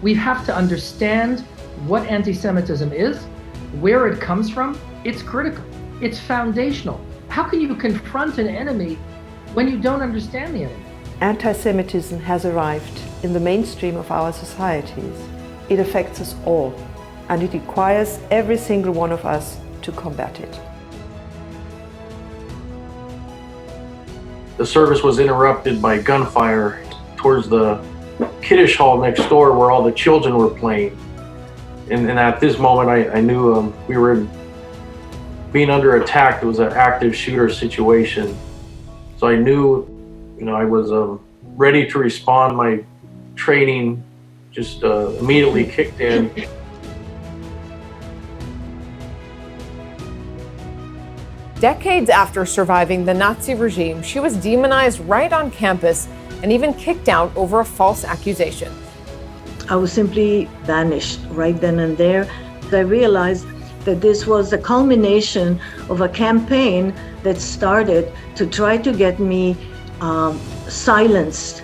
We have to understand what anti-Semitism is, where it comes from. It's critical. It's foundational. How can you confront an enemy when you don't understand the enemy? Anti-Semitism has arrived in the mainstream of our societies. It affects us all, and it requires every single one of us to combat it. The service was interrupted by gunfire towards the Kiddush hall next door where all the children were playing. And at this moment, I knew we were being under attack. It was an active shooter situation. So I knew, I was ready to respond. My training just immediately kicked in. Decades after surviving the Nazi regime, she was demonized right on campus and even kicked out over a false accusation. I was simply banished right then and there. I realized that this was the culmination of a campaign that started to try to get me silenced.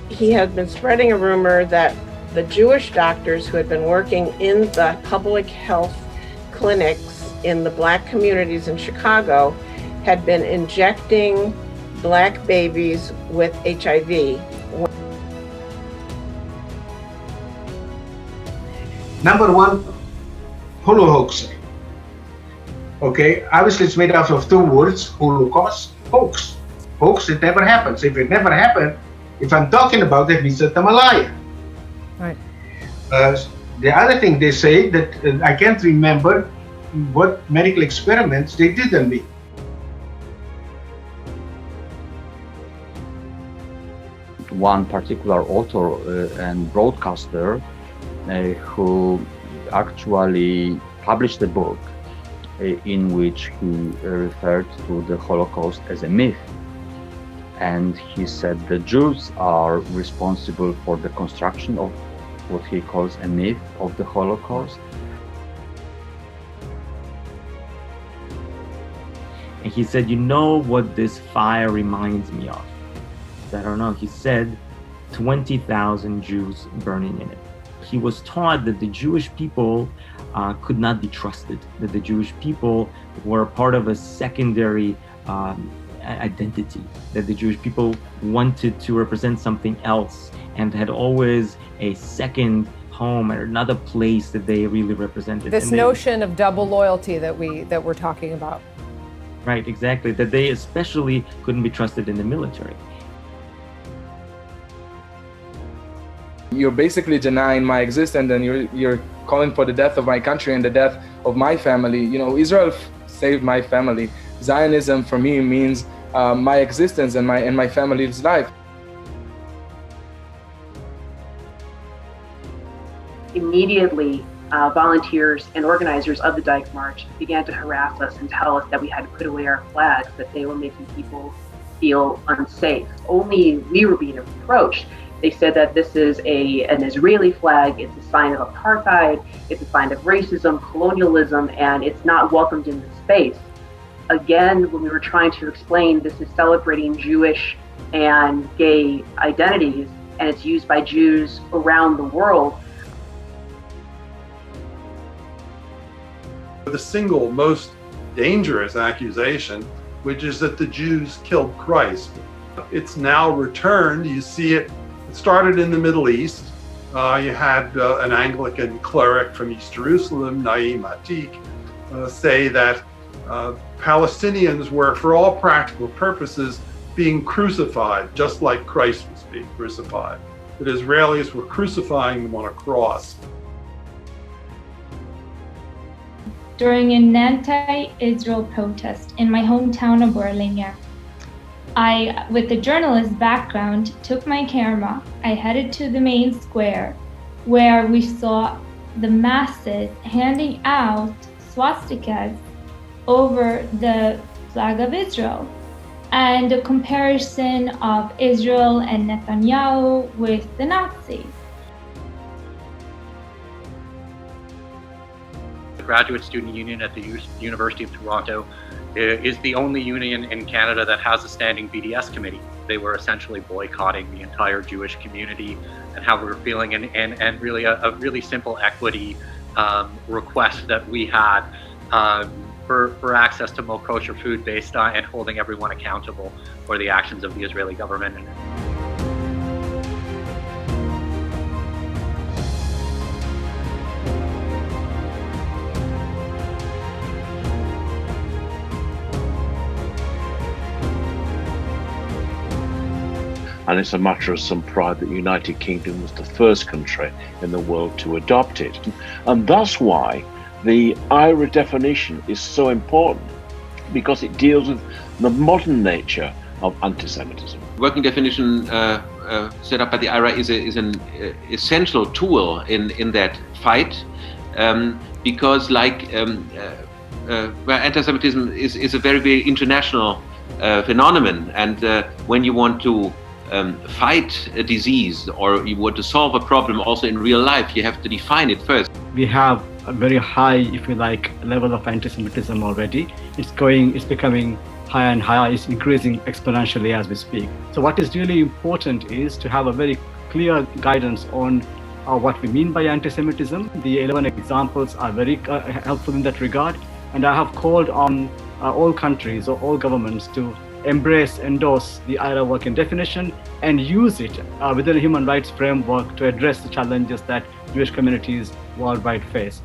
He had been spreading a rumor that the Jewish doctors who had been working in the public health clinics in the Black communities in Chicago had been injecting Black babies with HIV. Number one, holocaust. Okay, obviously it's made out of two words, holocaust, hoax. Hoax, it never happens. If it never happened, if I'm talking about it, it means that I'm a liar. Right. The other thing they say that I can't remember what medical experiments they did on me. One particular author and broadcaster who actually published a book in which he referred to the Holocaust as a myth. And he said the Jews are responsible for the construction of what he calls a myth of the Holocaust. And he said, you know what this fire reminds me of? I don't know. He said 20,000 Jews burning in it. He was taught that the Jewish people could not be trusted, that the Jewish people were part of a secondary identity, that the Jewish people wanted to represent something else and had always a second home or another place that they really represented. This notion of double loyalty that we're talking about. Right, exactly. That they especially couldn't be trusted in the military. You're basically denying my existence, and you're calling for the death of my country and the death of my family. Israel saved my family. Zionism for me means my existence and my family's life. Immediately, volunteers and organizers of the Dyke March began to harass us and tell us that we had to put away our flags, that they were making people feel unsafe. Only we were being approached. They said that this is an Israeli flag, it's a sign of apartheid, it's a sign of racism, colonialism, and it's not welcomed in the space. Again, when we were trying to explain this is celebrating Jewish and gay identities, and it's used by Jews around the world. The single most dangerous accusation, which is that the Jews killed Christ. It's now returned. You see it started in the Middle East. You had an Anglican cleric from East Jerusalem, Naim Atik, say that Palestinians were, for all practical purposes, being crucified, just like Christ was being crucified. That Israelis were crucifying them on a cross. During an anti-Israel protest in my hometown of Berlin, I, with a journalist background, took my camera. I headed to the main square where we saw the masses handing out swastikas over the flag of Israel, and a comparison of Israel and Netanyahu with the Nazis. The Graduate Student Union at the University of Toronto is the only union in Canada that has a standing BDS committee. they were essentially boycotting the entire Jewish community, and how we were feeling, and really a really simple equity request that we had for access to more kosher food based on and holding everyone accountable for the actions of the Israeli government. And it's a matter of some pride that the United Kingdom was the first country in the world to adopt it. And that's why the IHRA definition is so important, because it deals with the modern nature of anti-Semitism. Working definition set up by the IHRA is an essential tool in that fight, because anti-Semitism is a very, very international phenomenon, and when you want to fight a disease, or you want to solve a problem also in real life, you have to define it first. We have a very high, if you like, level of anti-Semitism already. It's becoming higher and higher. It's increasing exponentially as we speak. So what is really important is to have a very clear guidance on what we mean by anti-Semitism. The 11 examples are very helpful in that regard. And I have called on all countries or all governments to endorse the IHRA working definition and use it within a human rights framework to address the challenges that Jewish communities worldwide face.